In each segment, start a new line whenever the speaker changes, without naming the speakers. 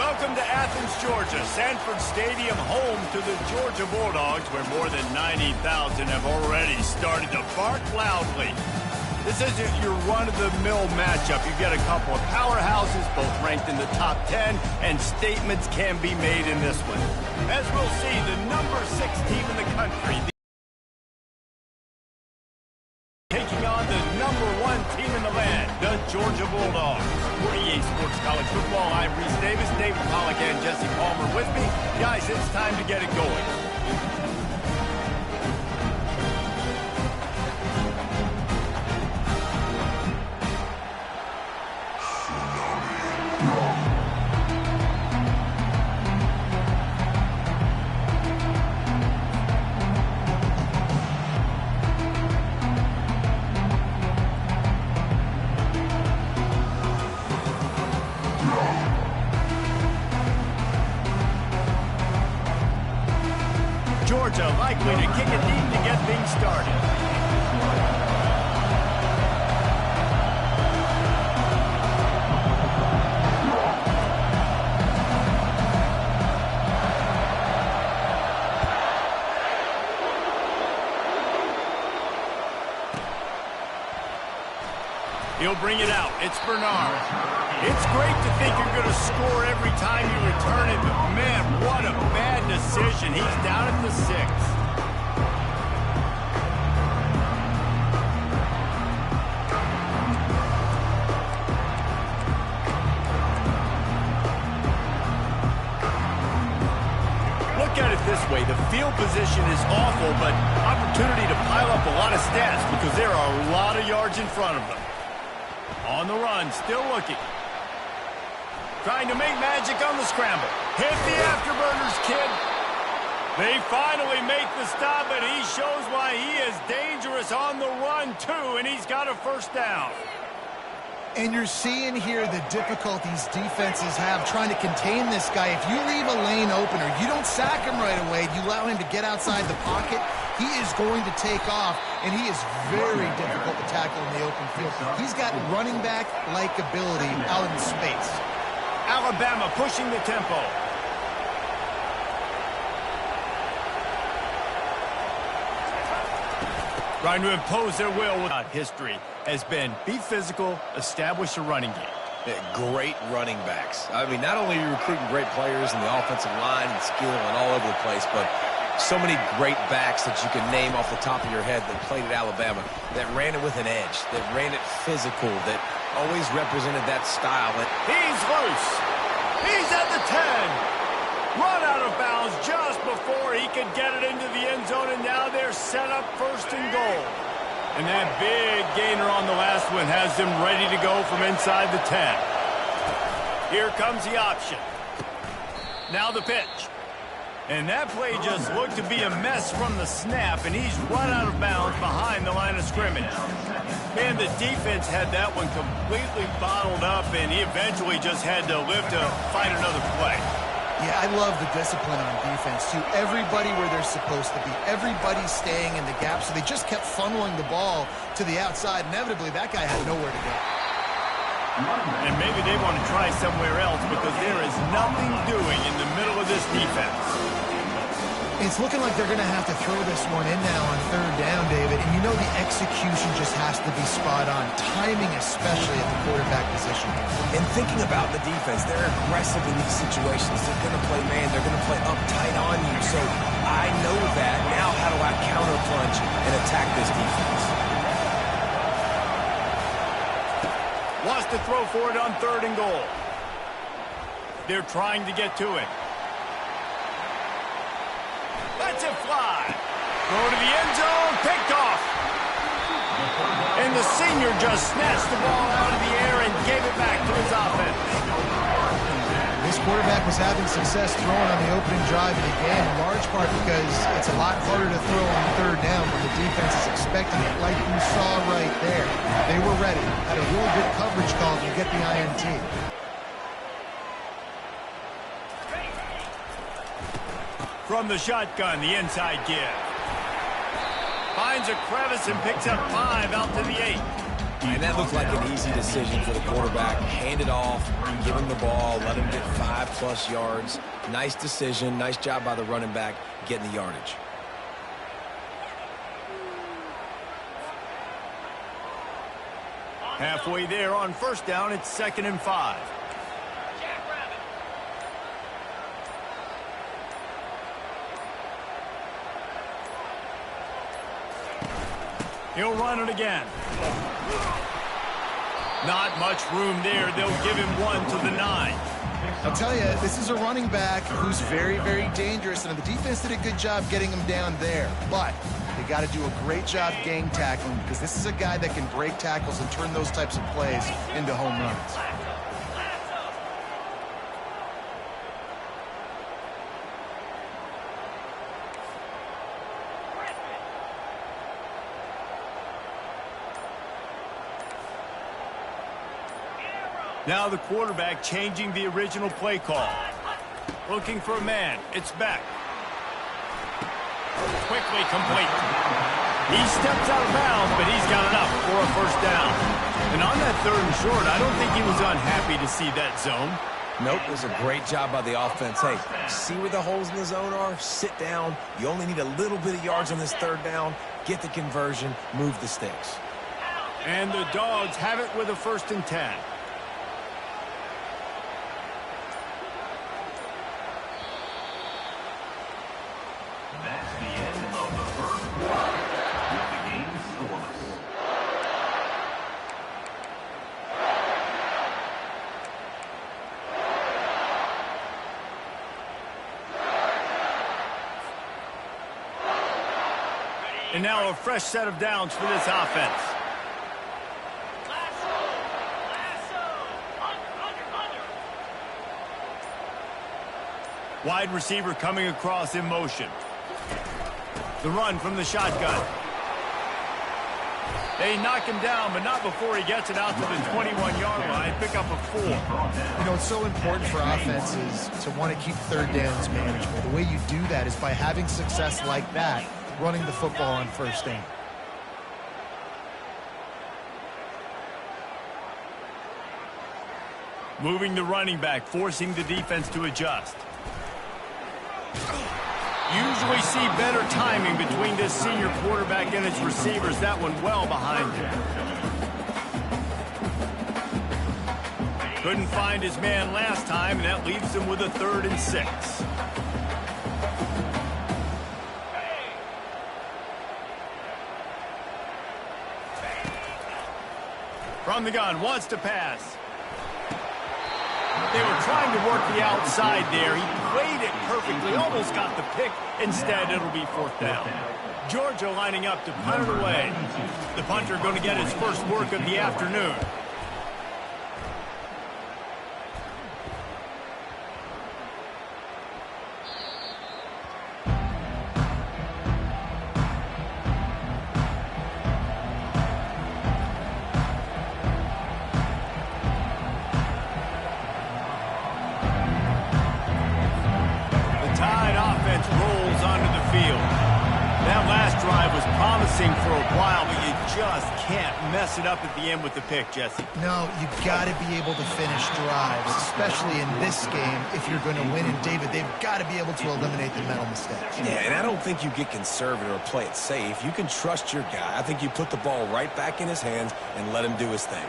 Welcome to Athens, Georgia, Sanford Stadium, home to the Georgia Bulldogs, where more than 90,000 have already started to bark loudly. This isn't your run-of-the-mill matchup. You get a couple of powerhouses, both ranked in the top 10, and statements can be made in this one. As we'll see, the number 6 team in the country, taking on the number 1 team in the land, the Georgia Bulldogs. For EA Sports College Football, I'm Reese Davis, David Pollack, and Jesse Palmer with me. Guys, it's time to get it going. Georgia likely to kick it deep to get things started. He'll bring it out. It's Bernard. It's great to think you're going to score every time you return it, but man, what a bad decision. He's down at the 6. Look at it this way. The field position is awful, but opportunity to pile up a lot of stats because there are a lot of yards in front of them. On the run, still looking. Trying to make magic on the scramble. Hit the afterburners, kid. They finally make the stop, but he shows why he is dangerous on the run, too, and he's got a first down.
And you're seeing here the difficulties defenses have trying to contain this guy. If you leave a lane open or you don't sack him right away, you allow him to get outside the pocket, he is going to take off, and he is very difficult to tackle in the open field. He's got running back-like ability out in space.
Alabama pushing the tempo. Trying to impose their will. History has been be physical, establish a running game.
Great running backs. I mean, not only are you recruiting great players in the offensive line and skill and all over the place, but so many great backs that you can name off the top of your head that played at Alabama, that ran it with an edge, that ran it physical, that always represented that style.
He's loose. He's at the 10. Run out of bounds just before he could get it into the end zone, and now they're set up 1st and goal. And that big gainer on the last one has them ready to go from inside the 10. Here comes the option. Now the pitch. And that play just looked to be a mess from the snap, and he's run out of bounds behind the line of scrimmage. Man, the defense had that one completely bottled up, and he eventually just had to live to fight another play.
Yeah, I love the discipline on defense, too. Everybody where they're supposed to be. Everybody staying in the gap, so they just kept funneling the ball to the outside. Inevitably, that guy had nowhere to go.
And maybe they want to try somewhere else because there is nothing doing in the middle of this defense.
It's looking like they're going to have to throw this one in now on 3rd down, David. And you know the execution just has to be spot on. Timing especially at the quarterback position.
And thinking about the defense, they're aggressive in these situations. They're going to play man. They're going to play uptight on you. So I know that. Now how do I counterpunch and attack this defense?
Wants to throw for it on 3rd and goal. They're trying to get to it. Lets it fly. Throw to the end zone. Picked off. And the senior just snatched the ball out of the air and gave it back to his offense.
This quarterback was having success throwing on the opening drive of the game, in large part because it's a lot harder to throw on 3rd down when the defense is expecting it, like you saw right there. They were ready. Had a really good coverage call to get the INT.
From the shotgun, the inside give. Finds a crevice and picks up 5 out to the 8.
And that looked like an easy decision for the quarterback. Hand it off, give him the ball, let him get 5+ yards. Nice decision. Nice job by the running back getting the yardage.
Halfway there on first down, it's 2nd and 5. He'll run it again. Not much room there. They'll give him 1 to the 9.
I'll tell you, this is a running back who's very, very dangerous, and the defense did a good job getting him down there. But they got to do a great job gang tackling, because this is a guy that can break tackles and turn those types of plays into home runs.
Now the quarterback changing the original play call. Looking for a man. It's back. Quickly complete. He steps out of bounds, but he's got enough for a first down. And on that 3rd and short, I don't think he was unhappy to see that zone.
Nope, it was a great job by the offense. Hey, see where the holes in the zone are? Sit down. You only need a little bit of yards on this 3rd down. Get the conversion. Move the sticks.
And the Dogs have it with a 1st and 10. And now a fresh set of downs for this offense. Wide receiver coming across in motion. The run from the shotgun. They knock him down, but not before he gets it out to the 21-yard line. Pick up a 4.
You know, it's so important for offenses to want to keep 3rd downs manageable. The way you do that is by having success like that, running the football on 1st down.
Moving the running back, forcing the defense to adjust. Usually see better timing between this senior quarterback and his receivers. That one well behind him. Couldn't find his man last time, and that leaves him with a 3rd and 6. From the gun, wants to pass. They were trying to work the outside there. He played it perfectly, almost got the pick. Instead, it'll be 4th down. Georgia lining up to punt it away. The punter going to get his first work of the afternoon. Rolls onto the field. That last drive was promising for a while, but you just can't mess it up at the end with the pick, Jesse.
No, you got to be able to finish drives, especially in this game. If you're going to win, and David, they've got to be able to eliminate the mental mistakes.
Yeah, and I don't think you get conservative or play it safe. You can trust your guy. I think you put the ball right back in his hands and let him do his thing.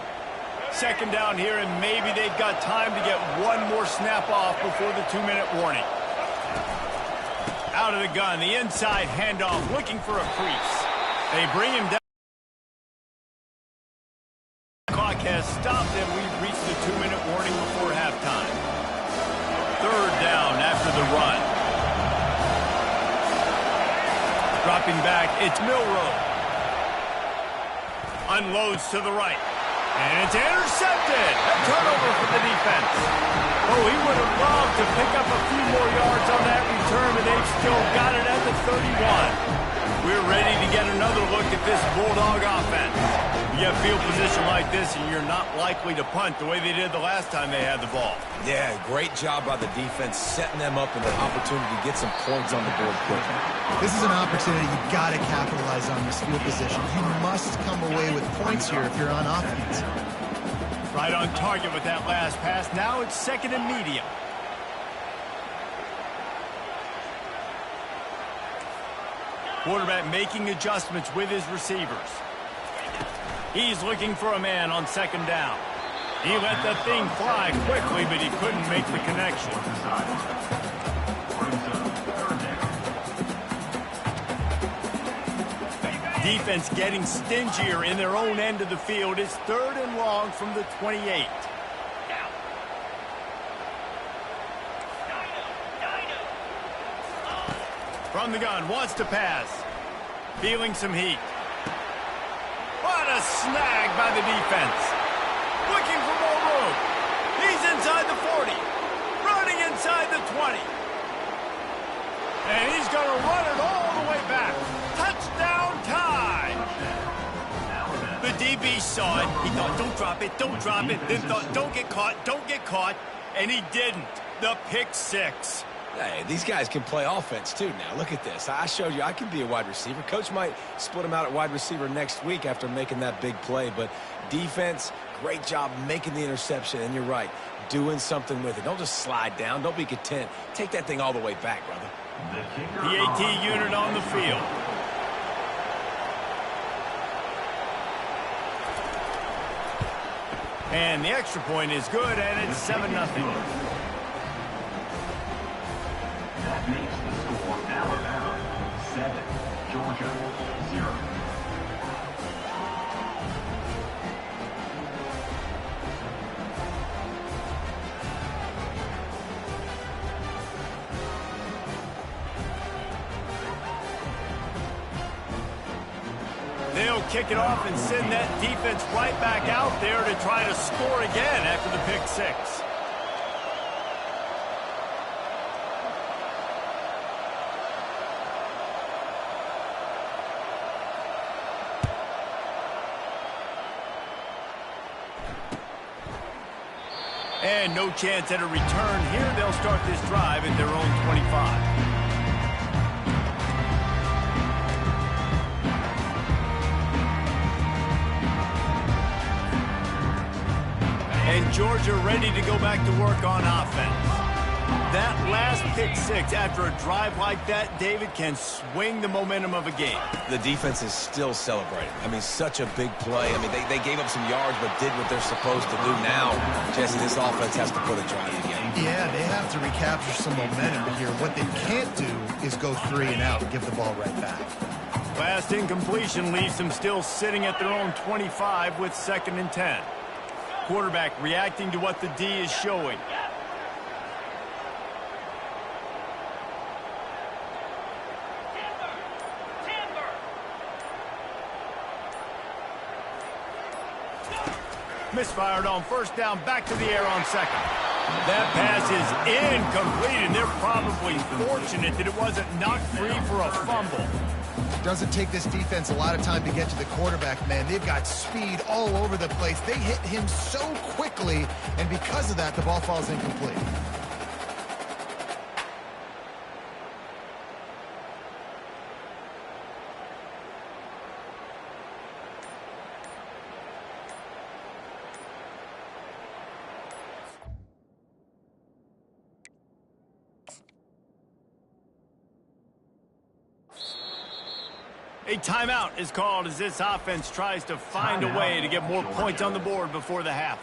2nd down here, and maybe they've got time to get one more snap off before the 2-minute warning. Out of the gun, the inside handoff, looking for a crease. They bring him down. The clock has stopped, and we've reached the 2-minute warning before halftime. 3rd down after the run. Dropping back, it's Milroe. Unloads to the right. And it's intercepted. A turnover for the defense. Oh, he would have loved to pick up a few more yards on that return, but they've still got it at the 31. We're ready to get another look at this Bulldog offense. You have field position like this, and you're not likely to punt the way they did the last time they had the ball.
Yeah, great job by the defense, setting them up with an opportunity to get some points on the board quickly.
This is an opportunity you've got to capitalize on this field position. You must come away with points here if you're on offense.
Right on target with that last pass. Now it's second and medium. Quarterback making adjustments with his receivers. He's looking for a man on second down. He let the thing fly quickly, but he couldn't make the connection. Defense getting stingier in their own end of the field. It's third and long from the 28. From the gun, wants to pass. Feeling some heat. What a snag by the defense. Looking for more room. He's inside the 40. Running inside the 20. And he's going to run it all the way back. Touchdown time. The DB saw it. He thought, don't drop it, don't drop it. Then thought, don't get caught. And he didn't. The pick six.
Hey, these guys can play offense, too, now. Look at this. I showed you I can be a wide receiver. Coach might split him out at wide receiver next week after making that big play. But defense, great job making the interception. And you're right, doing something with it. Don't just slide down. Don't be content. Take that thing all the way back, brother.
The AT unit on the field. And the extra point is good, and it's 7-0.
That makes the score Alabama 7, Georgia 0.
They'll kick it off and send that defense right back out there to try to score again after the pick six. And no chance at a return here. They'll start this drive at their own 25. And Georgia ready to go back to work on offense. That last pick six after a drive like that, David, can swing the momentum of a game.
The defense is still celebrating. I mean, such a big play. I mean, they gave up some yards but did what they're supposed to do. Now, Jesse, this offense has to put a drive together.
Yeah, they have to recapture some momentum here. What they can't do is go 3 and out and give the ball right back.
Last incompletion leaves them still sitting at their own 25 with 2nd and 10. Quarterback reacting to what the D is showing. Misfired on first down, back to the air on second. That pass is incomplete, and they're probably fortunate that it wasn't knocked free for a fumble.
Doesn't take this defense a lot of time to get to the quarterback, man. They've got speed all over the place. They hit him so quickly, and because of that, the ball falls incomplete.
A timeout is called as this offense tries to find a way to get more points on the board before the half.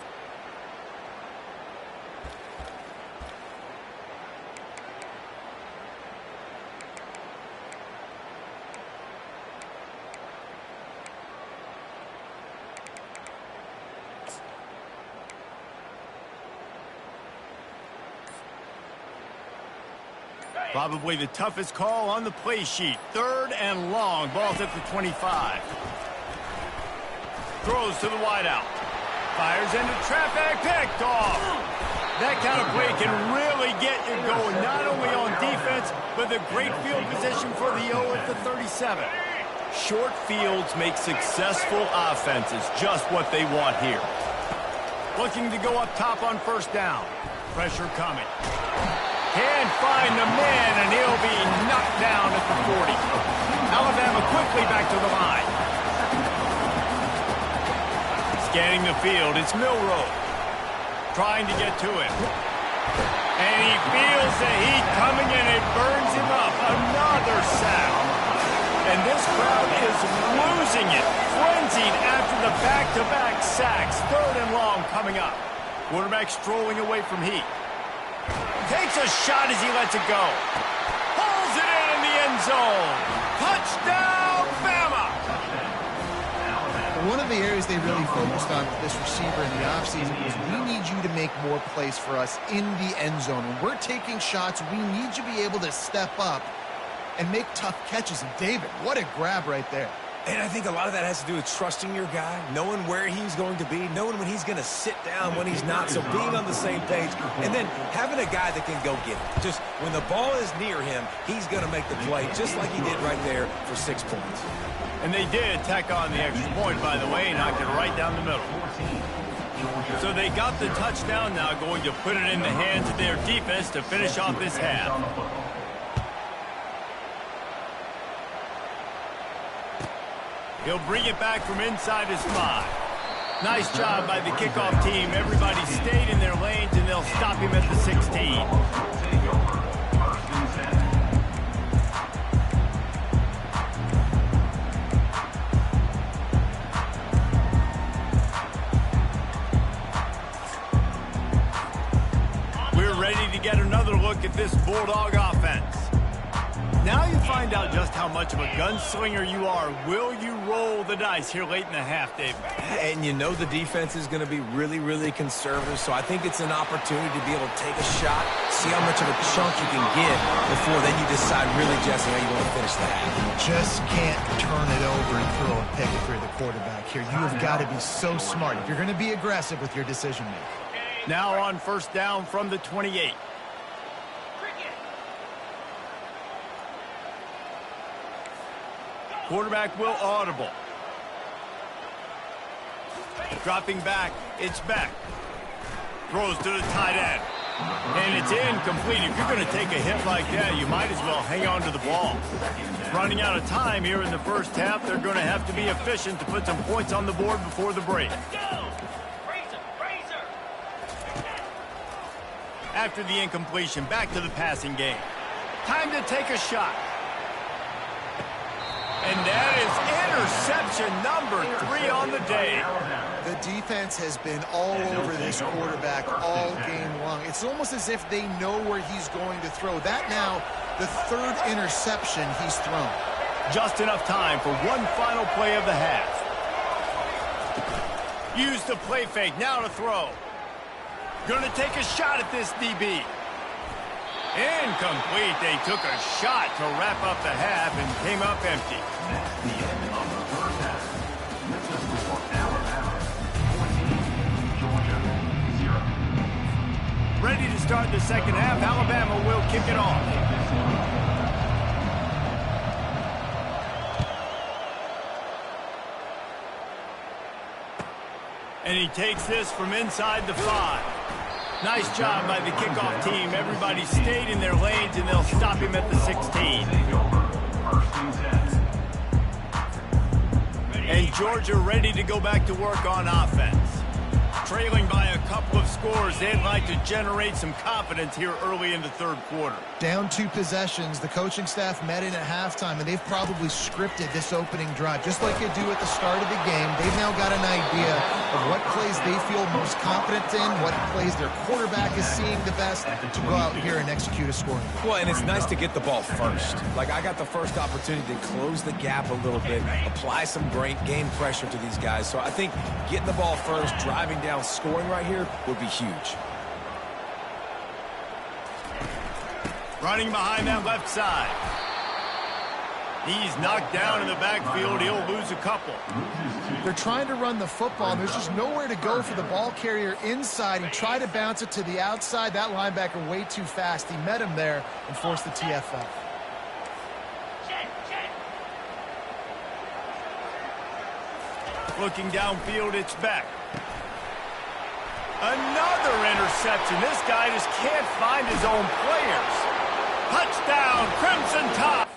Probably the toughest call on the play sheet. 3rd and long. Ball's at the 25. Throws to the wideout. Fires into traffic. Picked off. That kind of play can really get you going, not only on defense, but the great field position for the O at the 37. Short fields make successful offenses just what they want here. Looking to go up top on first down. Pressure coming. Can't find the man, and he'll be knocked down at the 40. Alabama quickly back to the line. Scanning the field, it's Milroe. Trying to get to him. And he feels the heat coming, and it burns him up. Another sack. And this crowd is losing it. Frenzied after the back-to-back sacks. 3rd and long coming up. Quarterback strolling away from heat. Takes a shot as he lets it go. Pulls it in the end zone. Touchdown, Bama!
One of the areas they really focused on with this receiver in the offseason was we need you to make more plays for us in the end zone. When we're taking shots, we need you to be able to step up and make tough catches. And David, what a grab right there.
And I think a lot of that has to do with trusting your guy, knowing where he's going to be, knowing when he's going to sit down, when he's not, so being on the same page, and then having a guy that can go get it. Just when the ball is near him, he's going to make the play, just like he did right there for 6 points.
And they did tack on the extra point, by the way, knocked it right down the middle. So they got the touchdown now, going to put it in the hands of their defense to finish off this half. He'll bring it back from inside his 5. Nice job by the kickoff team. Everybody stayed in their lanes, and they'll stop him at the 16. We're ready to get another look at this Bulldog offense. Now you find out just how much of a gunslinger you are. Will you roll the dice here late in the half, David?
And you know the defense is going to be really, really conservative, so I think it's an opportunity to be able to take a shot, see how much of a chunk you can get before then you decide really, Jesse, how you want to finish the half.
You just can't turn it over and throw a pick if you're the quarterback here. You have got to be so smart if you're going to be aggressive with your decision-making.
Now on first down from the 28. Quarterback will audible. Dropping back, it's Beck. Throws to the tight end. And it's incomplete. If you're going to take a hit like that, you might as well hang on to the ball. Running out of time here in the first half. They're going to have to be efficient to put some points on the board before the break. After the incompletion, back to the passing game. Time to take a shot. And that is interception number 3 on the day.
The defense has been all over this quarterback all game long. It's almost as if they know where he's going to throw. That now, the 3rd interception he's thrown.
Just enough time for one final play of the half. Use the play fake, now to throw. Gonna take a shot at this DB. Incomplete. They took a shot to wrap up the half and came up empty.
That's the end of the first half. This is for Alabama 14, Georgia 0.
Ready to start the second half. Alabama will kick it off. And he takes this from inside the 5. Nice job by the kickoff team. Everybody stayed in their lanes, and they'll stop him at the 16. And Georgia ready to go back to work on offense. Trailing by a couple of scores, they'd like to generate some confidence here early in the 3rd quarter.
Down 2 possessions, the coaching staff met in at halftime, and they've probably scripted this opening drive. Just like they do at the start of the game, they've now got an idea of what plays they feel most confident in, what plays their quarterback is seeing the best to go out here and execute a scoring.
Well, and it's nice to get the ball first. Like, I got the first opportunity to close the gap a little bit, apply some great game pressure to these guys. So I think getting the ball first, driving down, scoring right here would be huge.
Running behind that left side. He's knocked down in the backfield. He'll lose a couple.
They're trying to run the football, and there's just nowhere to go for the ball carrier inside. He tried to bounce it to the outside. That linebacker way too fast. He met him there and forced the TFL.
Looking downfield, it's Beck. Another interception. This guy just can't find his own players. Touchdown, Crimson Tide.